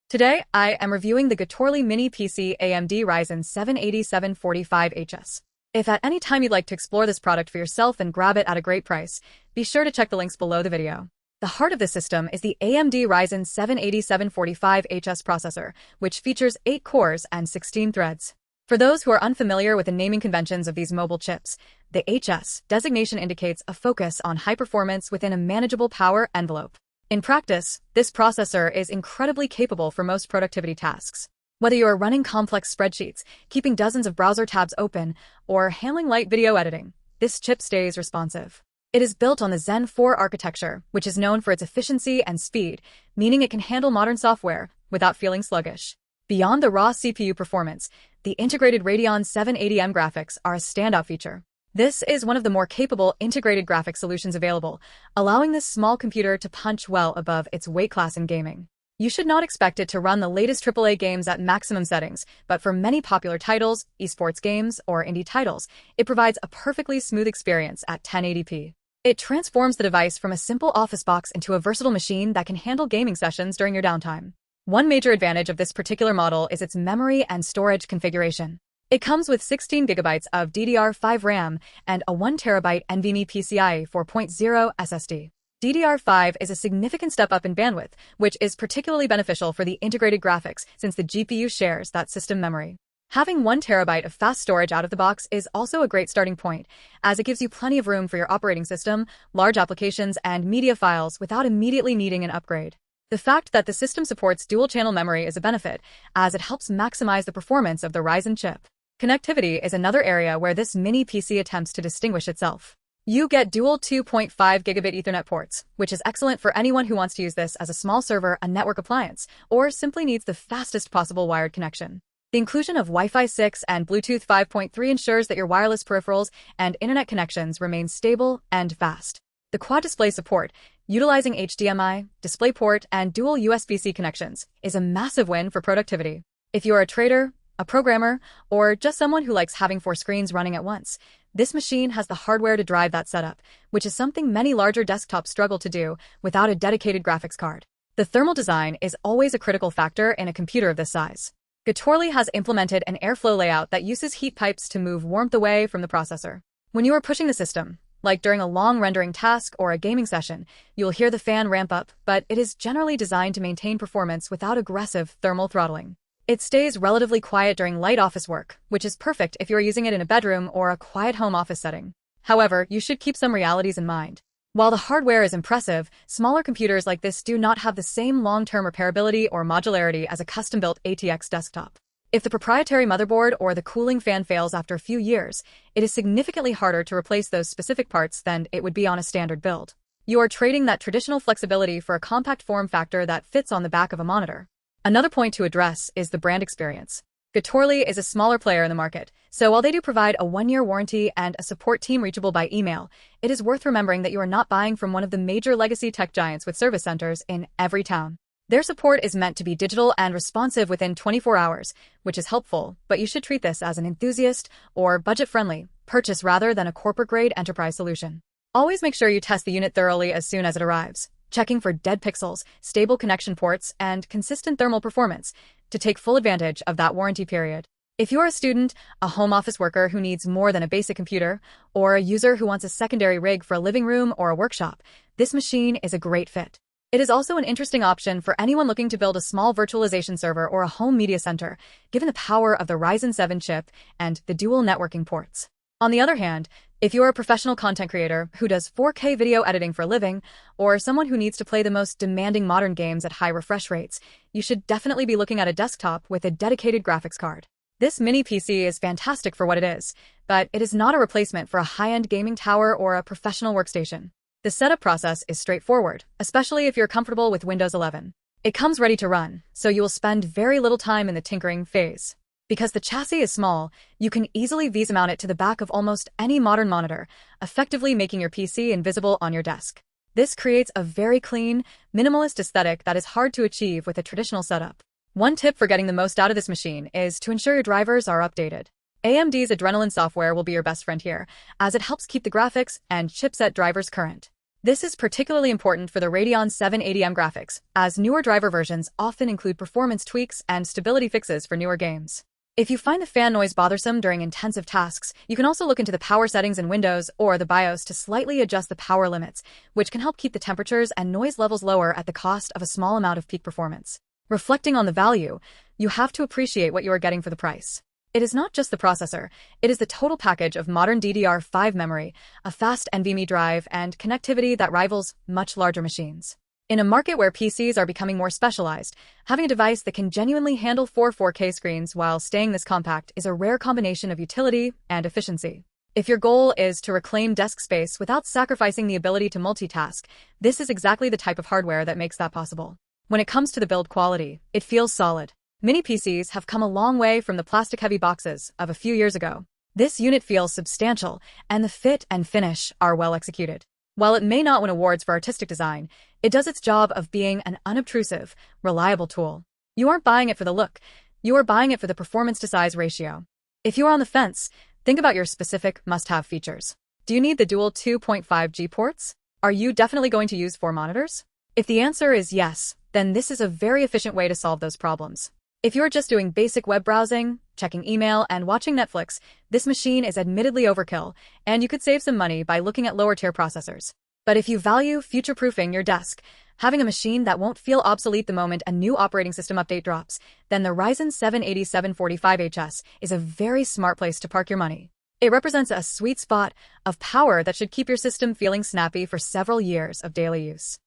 Today, I am reviewing the Getorli Mini PC AMD Ryzen 7 8745HS. If at any time you'd like to explore this product for yourself and grab it at a great price, be sure to check the links below the video. The heart of this system is the AMD Ryzen 7 8745HS processor, which features 8 cores and 16 threads. For those who are unfamiliar with the naming conventions of these mobile chips, the HS designation indicates a focus on high performance within a manageable power envelope. In practice, this processor is incredibly capable for most productivity tasks. Whether you are running complex spreadsheets, keeping dozens of browser tabs open, or handling light video editing, this chip stays responsive. It is built on the Zen 4 architecture, which is known for its efficiency and speed, meaning it can handle modern software without feeling sluggish. Beyond the raw CPU performance, the integrated Radeon 780M graphics are a standout feature. This is one of the more capable integrated graphics solutions available, allowing this small computer to punch well above its weight class in gaming. You should not expect it to run the latest AAA games at maximum settings, but for many popular titles, esports games, or indie titles, it provides a perfectly smooth experience at 1080p. It transforms the device from a simple office box into a versatile machine that can handle gaming sessions during your downtime. One major advantage of this particular model is its memory and storage configuration. It comes with 16 GB of DDR5 RAM and a 1TB NVMe PCIe 4.0 SSD. DDR5 is a significant step up in bandwidth, which is particularly beneficial for the integrated graphics since the GPU shares that system memory. Having 1 TB of fast storage out of the box is also a great starting point, as it gives you plenty of room for your operating system, large applications, and media files without immediately needing an upgrade. The fact that the system supports dual-channel memory is a benefit, as it helps maximize the performance of the Ryzen chip. Connectivity is another area where this mini PC attempts to distinguish itself. You get dual 2.5 gigabit Ethernet ports, which is excellent for anyone who wants to use this as a small server, a network appliance, or simply needs the fastest possible wired connection. The inclusion of Wi-Fi 6 and Bluetooth 5.3 ensures that your wireless peripherals and internet connections remain stable and fast. The quad display support, utilizing HDMI, DisplayPort, and dual USB-C connections, is a massive win for productivity. If you are a trader, a programmer, or just someone who likes having 4 screens running at once, this machine has the hardware to drive that setup, which is something many larger desktops struggle to do without a dedicated graphics card. The thermal design is always a critical factor in a computer of this size. Getorli has implemented an airflow layout that uses heat pipes to move warmth away from the processor. When you are pushing the system, like during a long rendering task or a gaming session, you'll hear the fan ramp up, but it is generally designed to maintain performance without aggressive thermal throttling. It stays relatively quiet during light office work, which is perfect if you're using it in a bedroom or a quiet home office setting. However, you should keep some realities in mind. While the hardware is impressive, smaller computers like this do not have the same long-term repairability or modularity as a custom-built ATX desktop. If the proprietary motherboard or the cooling fan fails after a few years, it is significantly harder to replace those specific parts than it would be on a standard build. You are trading that traditional flexibility for a compact form factor that fits on the back of a monitor. Another point to address is the brand experience. Getorli is a smaller player in the market, so while they do provide a 1-year warranty and a support team reachable by email, it is worth remembering that you are not buying from one of the major legacy tech giants with service centers in every town. Their support is meant to be digital and responsive within 24 hours, which is helpful, but you should treat this as an enthusiast or budget-friendly purchase rather than a corporate-grade enterprise solution. Always make sure you test the unit thoroughly as soon as it arrives, checking for dead pixels, stable connection ports, and consistent thermal performance to take full advantage of that warranty period. If you're a student, a home office worker who needs more than a basic computer, or a user who wants a secondary rig for a living room or a workshop, this machine is a great fit. It is also an interesting option for anyone looking to build a small virtualization server or a home media center, given the power of the Ryzen 7 chip and the dual networking ports. On the other hand, if you're a professional content creator who does 4K video editing for a living, or someone who needs to play the most demanding modern games at high refresh rates, you should definitely be looking at a desktop with a dedicated graphics card. This mini PC is fantastic for what it is, but it is not a replacement for a high-end gaming tower or a professional workstation. The setup process is straightforward, especially if you're comfortable with Windows 11. It comes ready to run, so you will spend very little time in the tinkering phase. Because the chassis is small, you can easily V-mount it to the back of almost any modern monitor, effectively making your PC invisible on your desk. This creates a very clean, minimalist aesthetic that is hard to achieve with a traditional setup. One tip for getting the most out of this machine is to ensure your drivers are updated. AMD's Adrenalin software will be your best friend here, as it helps keep the graphics and chipset drivers current. This is particularly important for the Radeon 780M graphics, as newer driver versions often include performance tweaks and stability fixes for newer games. If you find the fan noise bothersome during intensive tasks, you can also look into the power settings in Windows or the BIOS to slightly adjust the power limits, which can help keep the temperatures and noise levels lower at the cost of a small amount of peak performance. Reflecting on the value, you have to appreciate what you are getting for the price. It is not just the processor, it is the total package of modern DDR5 memory, a fast NVMe drive, and connectivity that rivals much larger machines. In a market where PCs are becoming more specialized, having a device that can genuinely handle 4K screens while staying this compact is a rare combination of utility and efficiency. If your goal is to reclaim desk space without sacrificing the ability to multitask, this is exactly the type of hardware that makes that possible. When it comes to the build quality, it feels solid. Mini PCs have come a long way from the plastic-heavy boxes of a few years ago. This unit feels substantial, and the fit and finish are well executed. While it may not win awards for artistic design, it does its job of being an unobtrusive, reliable tool. You aren't buying it for the look, you are buying it for the performance-to-size ratio. If you are on the fence, think about your specific must-have features. Do you need the dual 2.5G ports? Are you definitely going to use 4 monitors? If the answer is yes, then this is a very efficient way to solve those problems. If you're just doing basic web browsing, checking email, and watching Netflix, this machine is admittedly overkill, and you could save some money by looking at lower-tier processors. But if you value future-proofing your desk, having a machine that won't feel obsolete the moment a new operating system update drops, then the Ryzen 7 8745HS is a very smart place to park your money. It represents a sweet spot of power that should keep your system feeling snappy for several years of daily use.